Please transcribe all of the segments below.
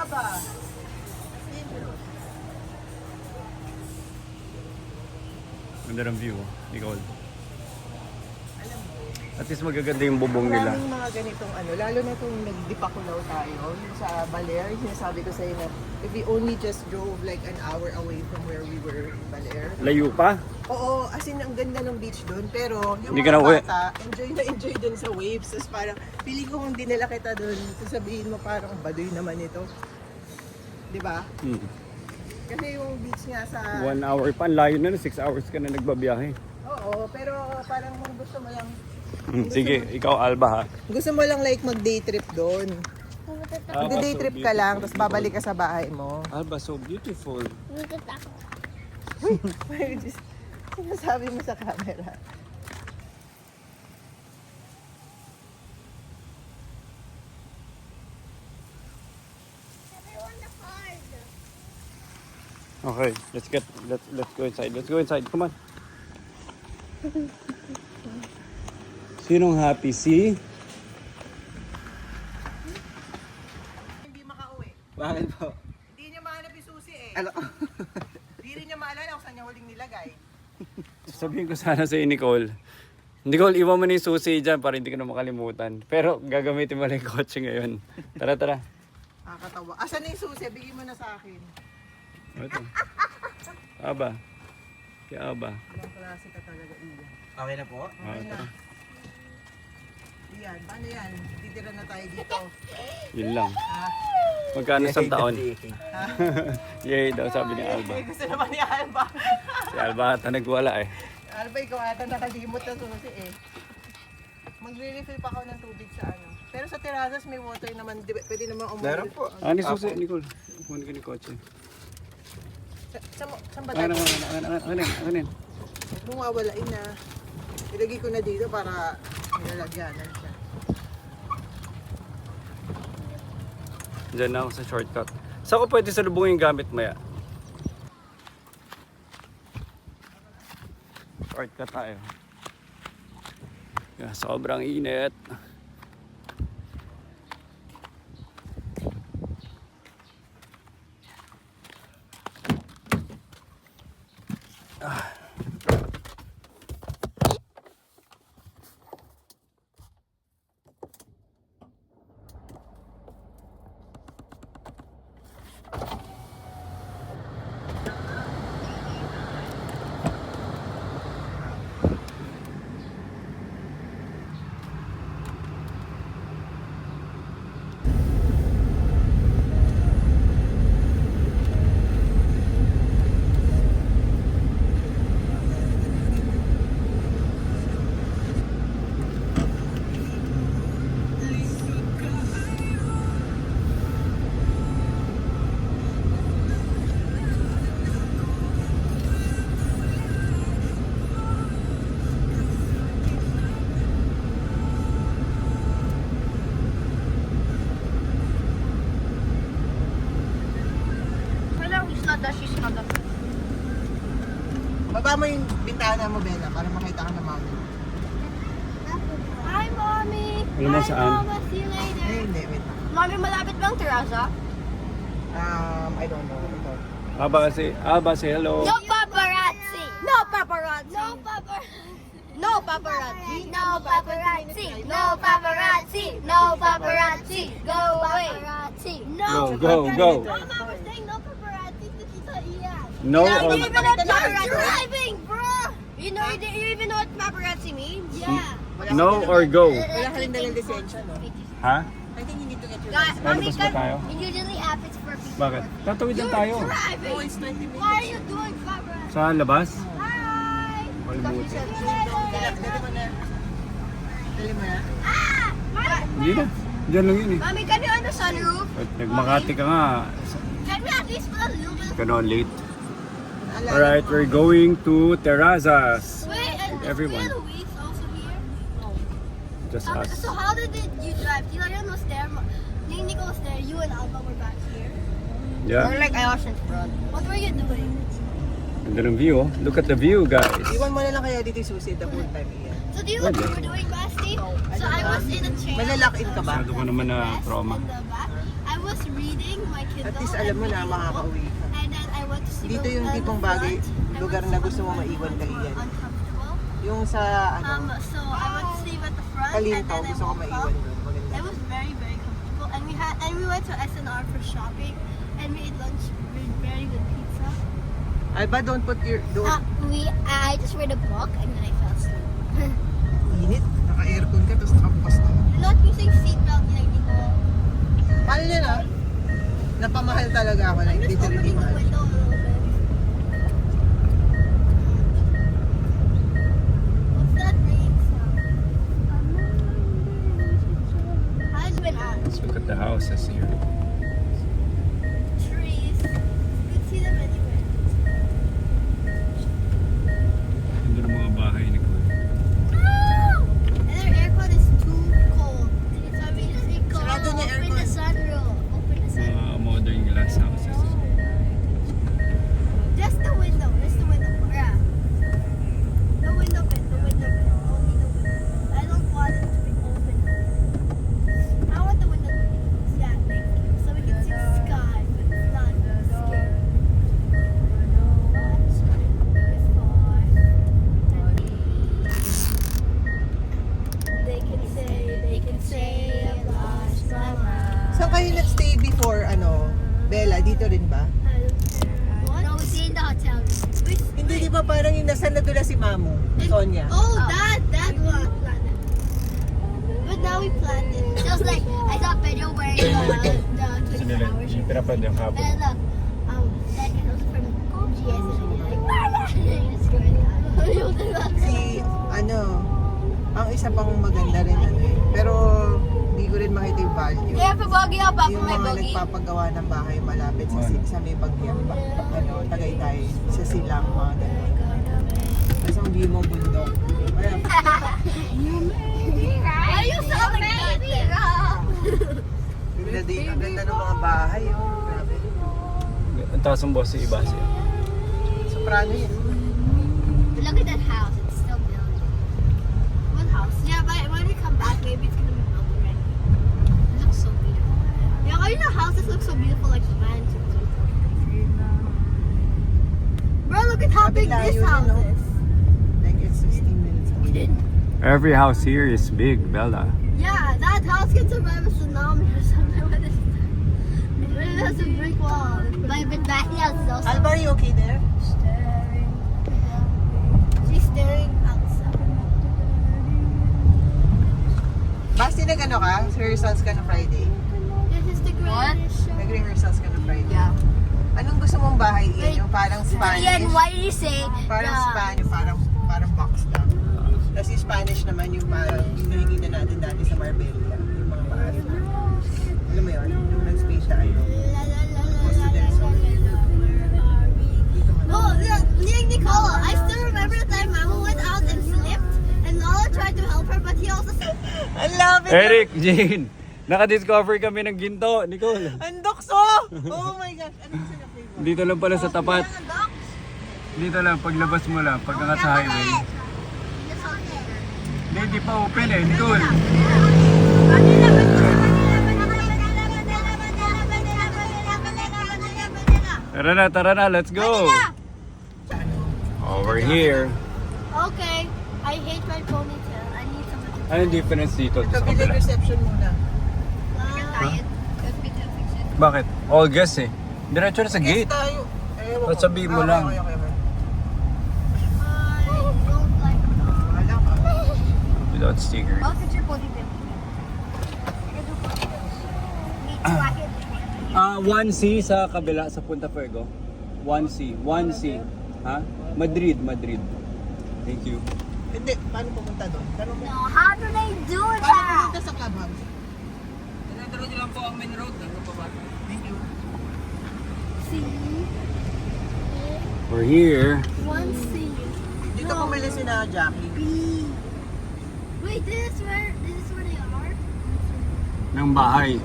Aba. Ganda ng view, Nicole. At least magaganda yung bubong nila. Maraming mga ganitong ano, lalo na kung nagdipakulaw tayo yung sa Baler, sinasabi ko sa'yo na if we only just drove like an hour away from where we were in Baler. Layo pa? Oo, as in ang ganda ng beach doon, pero yung Hindi ka mga na uwi. bata, enjoy doon sa waves. Tapos parang, pili ko kung dinala kita doon, sasabihin mo parang baduy naman ito. Di ba? Kasi yung beach nga sa... 1 hour pa, ang layo na, 6 hours ka na nagbabiyahe. Oo, pero parang kung gusto mo lang... Sige, ikaw Alba ha. Gusto mo lang like mag-day trip doon. Mag-day so trip ka lang, tapos beautiful. babalik ka sa bahay mo. Alba, so beautiful. Sinasabi mo sa camera. Okay, let's go inside. Let's go inside. Come on. Sinong happy? Si? Hindi makauwi. Bakit po? Hindi niya mahanap yung susi eh. Ano? Hindi rin niya maalala kung saan niya huling nilagay. Sabihin ko sana sa Nicole. Nicole, iwan mo na yung susi dyan para hindi ka na makalimutan. Pero gagamitin mo lang yung kotse ngayon. Tara, tara. Nakakatawa. Asan na yung susi? Bigyan mo na sa akin. Ito. Aba. Kaya Aba. Ibang klase ka talaga, Ian. Okay na po? Okay na. Ian, paano yan? Titira na tayo dito. Yun lang. Ha? Magkano sa taon? Ha? Yay daw, sabi ni Alba. Eh, gusto naman ni Alba. Si Alba ata nagwala eh. Alba, ikaw ata nakalimot na susi eh. Magre-refill pa ako ng tubig sa ano. Pero sa terrazas may water naman. Pwede naman umuwi. Meron po. Ah, ni susi, Nicole. Kunin ko ni kotse. Saan ba Ano, tayo? ano. Kung mawawalain na. Ilagay ko na dito para nilalagyanan siya. Diyan na ako sa shortcut. Saan ko pwede salubungin yung gamit maya? Shortcut tayo. Yeah, sobrang init. Baba mo yung bintana mo, Bella, para makita ka ng mami. Hi, Mommy! Alam mo Hi, saan? Mama! See you later! Eh, hindi, wait lang. Mommy, malapit bang terraza? I don't know. Ito. Aba, say hello. No paparazzi! No paparazzi! No paparazzi! No paparazzi! No paparazzi! No paparazzi! No paparazzi! Go away! No Go. Mama, we're saying no paparazzi to Tita Ian. No, You or, even know what paparazzi driving, bro! You even know what paparazzi means? Yeah. no or go. Wala ka rin dalang lisensya, no? Ha? I think you need to get your Guys, license. Mommy, Lalabas ba tayo? it usually happens for people. Bakit? Tatawid lang tayo. Driving! Oh, it's 20 minutes. Why are you doing paparazzi? Sa labas? Hi! Kalimutan. Dali mo na. Dali mo na. Ah! Mommy! Hindi na. Diyan lang yun eh. Mommy, can you on the sunroof? At nagmakati ka nga. Can we at least put a little bit of... Gano'n late. Alala Alright, ko. we're going to Terrazas. Wait, and Everyone. is Luis also here? Just us. So how did you drive? Tila was there, Nico was there, you and Alba were back here. Yeah. like I was in front. What were you doing? Ganda ng view oh. Look at the view guys. Iwan mo na lang kaya dito yung susi the whole time yan. So do you know what you were doing, Basti? So I was in a chair. Malalock in ka ba? Masyado ko naman na Rest trauma. in the back. I was was reading my Kindle. At least alam mo and na reading a book, makakauwi ka. And then I went to sleep. Dito yung tipong bagay, lugar na gusto mo maiwan ka iyan. Uncomfortable. Yung sa So I went to sleep at the front, and Kalinto, then I gusto ko woke maiwan up. doon. Maganda. It was very, very comfortable, and we went to SNR for shopping, and we ate lunch with very good pizza. Alba, don't put your... I just read a book, and then I fell asleep. Init. Naka-aircon ka, tapos nakabukas na. Not using seatbelt, hindi ko. Mahal yan ah. Napamahal talaga ako. I'm Like, just literally opening the mahal. window a little bit. What's that ringing sound? Husband on. Let's look at the houses here. Trees. You can see them anywhere. Ganda ng mga bahay ni Cole. And their aircon is too cold. So I mean, it's cold. Sarado niya Open aircon. the sunroof. Open the sunroof. Mga modern glass houses. Just the window. Just the window. Yeah. The window bit. The window bit. Only the window. I don't want it to be open. I want the window to be closed. Yeah, thank you. So we can see the sky, but it's not scary. They can say, I've lost my mind. Saan kayo nag-stay before, Bella? Dito rin ba? What? No, we stayed in the hotel room. Hindi, di ba parang yung nasa nadula si Mamu? Sonia. Oh, that one planted. But now we planted. Just like I saw video where the 24 hours. pinapad yung hapon. And look, that girl from GS and I'm like, Mama! And just going down. Si, ang isa pang maganda rin, pero hindi ko rin makita yung value. Yeah, for bogey up, Yung mga nagpapagawa ng bahay malapit sa may bagyang, Tagaytay, sa silang, mga ganun. Tapos ang view mo bundok. Ayan. Why you so baby? Ganda din, ang ganda ng mga bahay. Oh. Grabe. Ang taas ng boss si Ibasi. Soprano yun. Look at that house. It's still building. What house? Yeah, but when we come back, maybe it's gonna be built already. It looks so beautiful. Yeah, why do the houses look so beautiful like mansions? Bro, look at how big Sabi this layo house yun, no? is. Like it's 16 minutes away. Every house here is big, Bella. Yeah, that house can survive a tsunami or something. What is that? It has a brick wall. But back here, it's also Alba, are you okay there? staring. She's staring outside. Basti nag-ano ka? Rehearsals ka na Friday? This is the greatest show. Nag-rehearsals ka na Friday? Yeah. Anong gusto mong bahay iyan? Wait. Yung parang Spanish? Ian, why did you say Parang Spanish, parang box lang. Tapos yung Spanish naman yung parang yung nahingi na natin dati sa Marbella. Yung mga bahay. Alam mo yun? Yung nag-space tayo. Oh, Nicola, I still remember the time Mama went out and slipped, and Lola tried to help her, but he also said, I love it! Eric, Jean, naka-discover kami ng ginto, Nicole. Ang dokso! Oh my gosh! Anong sinapay mo? Dito lang pala sa tapat. Dito lang, paglabas mo lang, pagkangat sa highway. Hindi pa open eh, Nicole. Tara na, let's go. Over here. Okay, I hate my ponytail. I need someone to Anong difference dito Ito, sa bilang kabila? reception muna. Bakit? All guess eh. Diretso na sa gate. Tayo. Ewan ko. Ba't sabihin mo lang? Okay. I don't like Wala ka. Without sticker. I'll get your ponytail. Me too, I hate it. 1C sa kabila sa Punta Fuego. 1C. Ha? Madrid. Thank you. Hindi, paano pupunta doon? Tanong mo. No, how do they do Paano that? pupunta sa clubhouse? Diretso lang po ang main road. Thank you. C. We're here. 1C. Dito pumili si na Jackie. B. Wait, this is where they are? Ng bahay.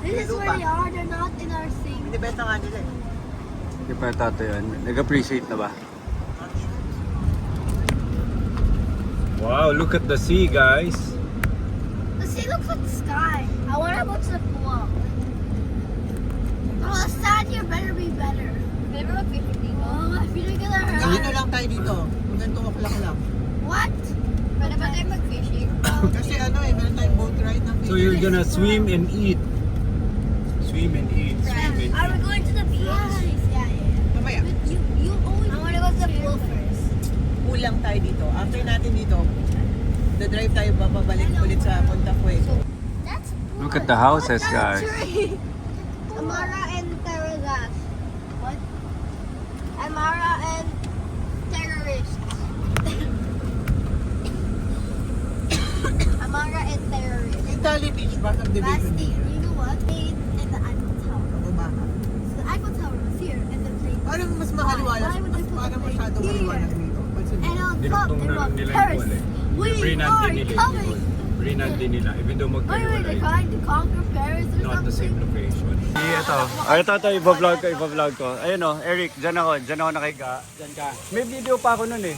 This is where they are. They're not in our thing. Binibenta nga nila eh. Hindi pa tato yan. Nag-appreciate na ba? Wow, look at the sea, guys. The sea looks like the sky. I want to go to the pool. Oh, the sand here better be better. Never look 50. Oh, my feet are gonna hurt. Ano lang tayo dito? Hanggang 2 o'clock lang. What? Pwede ba tayo mag-fishing? Kasi ano eh, meron tayong boat ride ng So you're gonna swim and eat. Swim and eat. Swim and Are we eat. going to the beach? Yeah. Mamaya, You always. I want to go to the pool first. kulang tayo dito. After natin dito, the drive tayo babalik ulit sa Punta Fuego. That's Look at the houses, guys. Amara and Terrazas. What? Amara and terrorists. Amara and terrorists. Italy Beach ba ang division Basti, niya? you know what? Stayed in the Eiffel Tower. Ano ba? So the Eiffel Tower was here, and then they. Parang mas makaliwalas. Why would they Mas put parang the plane masyadong here? maliwanag dito. Pansin mo. And on top, Dinugtong they na wrote nila yung Paris. wall eh. We Brinad are din nila yung coming. wall. Brinad din nila. Even though Wait, they're magkahiwalay. trying to conquer Paris or Not the same something. location. Ito, iba-vlog ko. Ayun o, Eric, dyan ako nakahiga. Dyan ka. May video pa ako nun eh.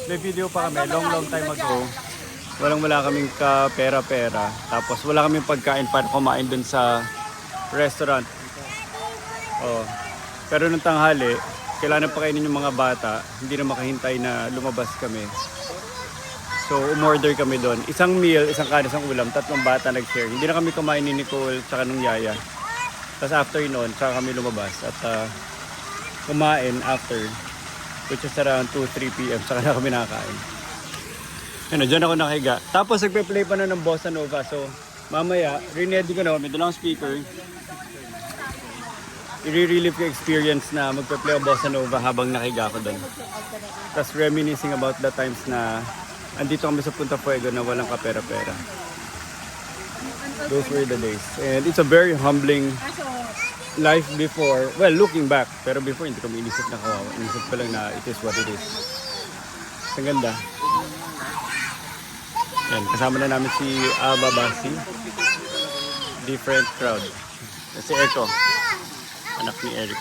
May video pa kami, long time ago. Wala kaming pera-pera. Tapos wala kaming pagkain para kumain dun sa restaurant. Oh. Pero nung tanghali, kailangan pakainin yung mga bata. Hindi na makahintay na lumabas kami. So, umorder kami doon. Isang meal, isang kanin, isang ulam. 3 bata nag-share. Hindi na kami kumain ni Nicole tsaka nung yaya. Tapos after noon, tsaka kami lumabas. At kumain after, which is around 2-3 p.m. Tsaka na kami nakakain. Ano, dyan ako nakahiga. Tapos nagpe-play pa na ng Bossa Nova. So, mamaya, rinedy ko na. May dalang speaker. I-relive ko experience na magpe-play ang Bossa Nova habang nakahiga ko doon. Tapos reminiscing about the times na andito kami sa Punta Fuego na walang kapera-pera. Those were the days. And it's a very humbling life before. Well, looking back. Pero before, hindi kami inisip na kawawa. Inisip ko lang na it is what it is. Ang ganda. Yan, kasama na namin si Aba Basi. Different crowd. Si Echo. Anak ni Eric.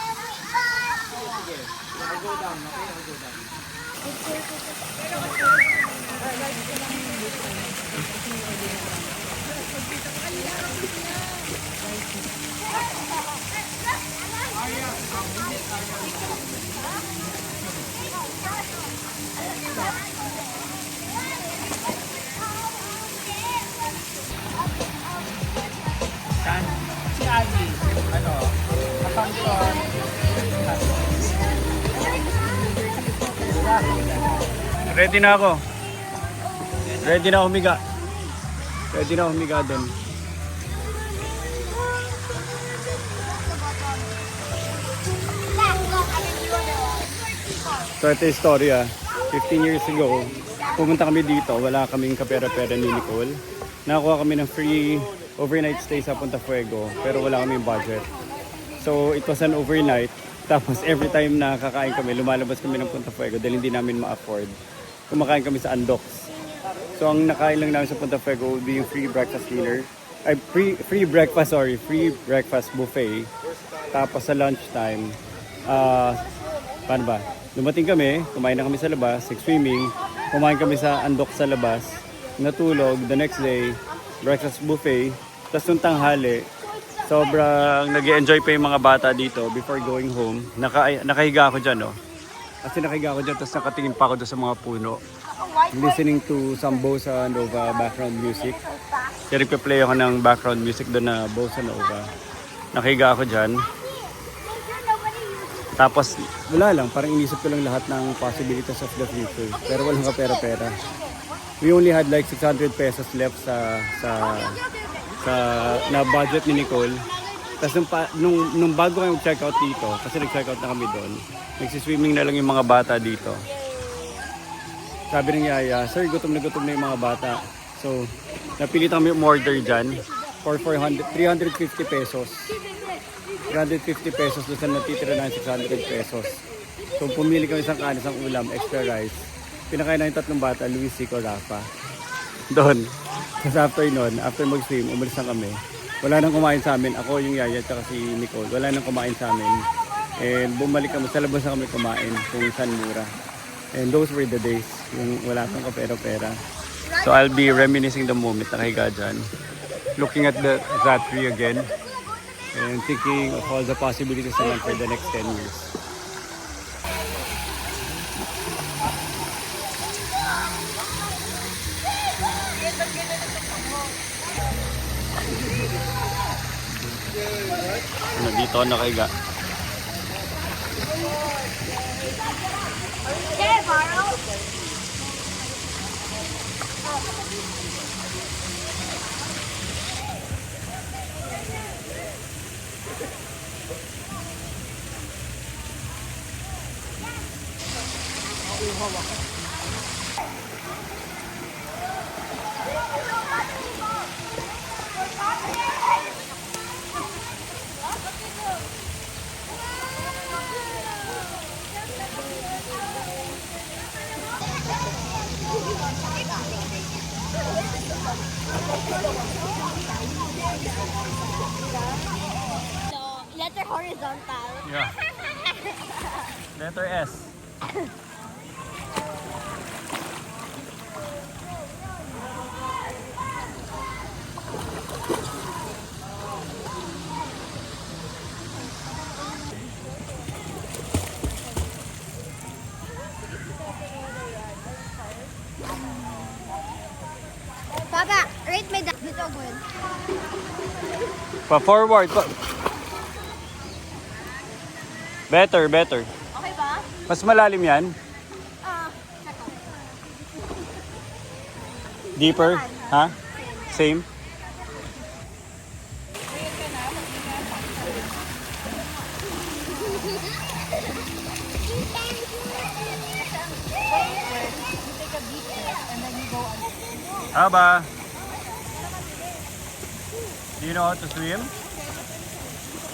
Si Ivy, ano, kapangkon. Ready na ako. Ready na humiga. Ready na humiga doon. So ito yung storya. 15 years ago, pumunta kami dito. Wala kaming kapera-pera ni Nicole. Nakakuha kami ng free overnight stay sa Punta Fuego. Pero wala kaming budget. So it was an overnight. Tapos every time na kakain kami, lumalabas kami ng Punta Fuego dahil hindi namin ma-afford. Kumakain kami sa Andox. So ang nakain lang namin sa Punta Fuego would be yung free breakfast dinner. Ay, free breakfast buffet. Tapos sa lunchtime, paano ba? Dumating kami, kumain na kami sa labas, swimming, kumain kami sa Andox sa labas, natulog, the next day, breakfast buffet, tapos nung tanghali, sobrang nag-enjoy pa yung mga bata dito before going home. Nakahiga ako dyan, no? Kasi nakahiga ako dyan, tapos nakatingin pa ako doon sa mga puno. Listening to some Bossa Nova background music. Kaya nagpe-play ako ng background music doon na Bossa Nova. Nakahiga ako dyan. Tapos wala lang, parang inisip ko lang lahat ng possibilities of the future. Pero walang kapera-pera. We only had like 600 pesos left sa na budget ni Nicole. Tapos nung bago kami mag-check out dito, kasi nag-check out na kami doon, nagsiswimming na lang yung mga bata dito. Sabi ng yaya, sir, gutom na yung mga bata. So, napilit kami umorder dyan for 350 pesos. 350 pesos doon sa natitira na 600 pesos. So, pumili kami isang kanin, isang ulam, extra rice. Pinakain na yung 3 bata, Luis, Zico, Rafa. Doon. Tapos after nun, after mag-swim, umalis na kami. Wala nang kumain sa amin. Ako, yung yaya, at si Nicole. Wala nang kumain sa amin. And bumalik kami. Sa labas na kami kumain kung saan mura. And those were the days. Yung wala kang kapera-pera. So I'll be reminiscing the moment. Nakahiga dyan. Looking at that tree again. And thinking of all the possibilities naman for the next 10 years. Dito ako nakahiga. Can I borrow? No, letter horizontal. Yeah. Letter S. Papa, rate me that. Dito good. Pa-forward. Better, better. Okay ba? Mas malalim yan. Saka. Deeper. Ha? Same. Aba. Do you know how to swim?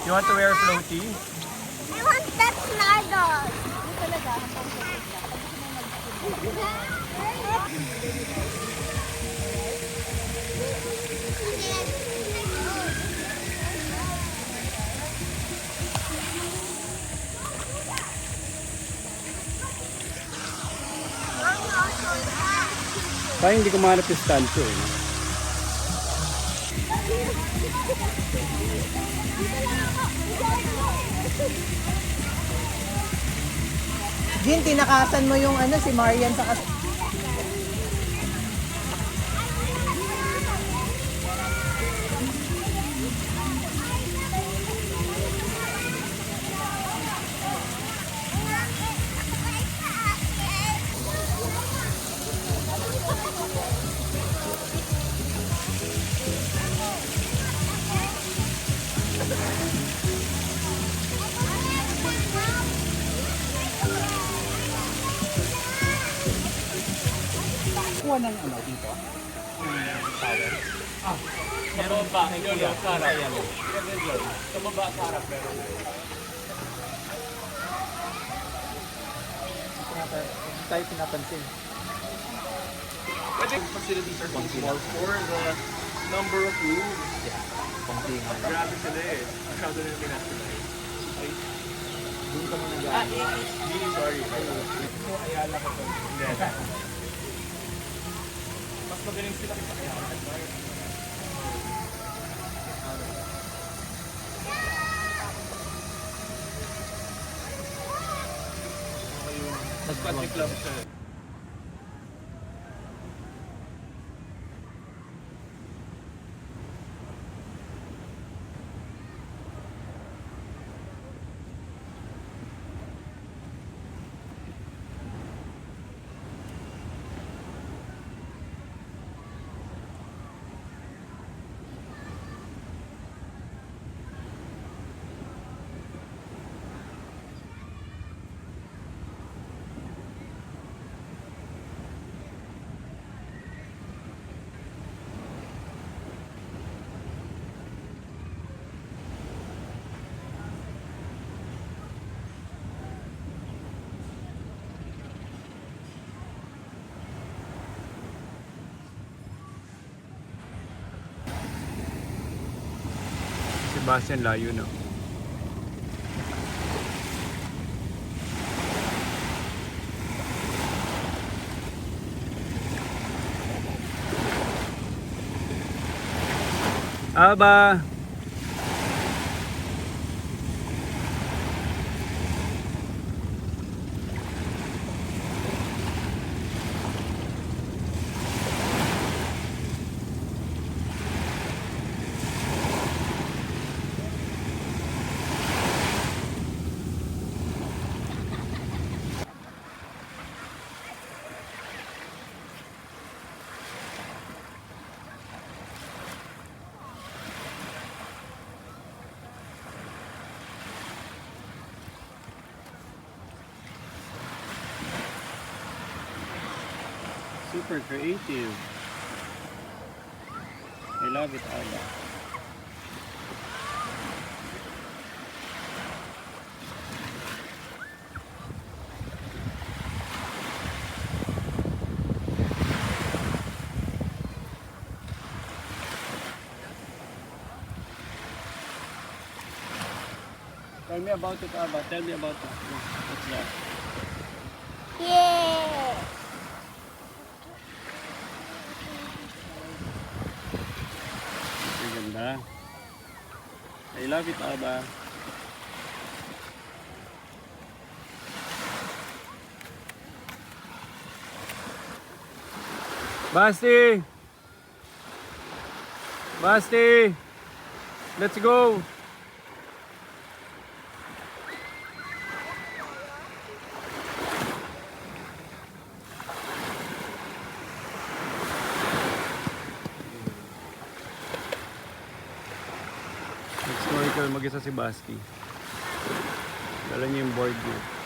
You want to wear floaty? I want that snuggle. Parang hindi ko mahanap yung stand ko eh. Jin, tinakasan mo yung ano, si Marian sa kuha ng ano dito? Towel? Meron ba? Ikaw lang, Sarah. Sa baba, Sarah, meron. Tayo pinapansin. I think facilities are too small for the number of rooms. Yeah. Konti nga lang. Grabe sila eh. Masyado na yung pinasunan. Doon ka muna Really sorry. So, Ayala ko to. Mas magaling sila kaysa kaya. Mas country club siya. Sebastian layo na. Aba! Super creative. I love it, Alba. Tell me about it, Alba. Tell me about it. What's that? Yeah. Ang ganda. I love it, Alba. Basti! Basti! Let's go! Mag-snorkel mag-isa si Basti. Dala niya yung board niya.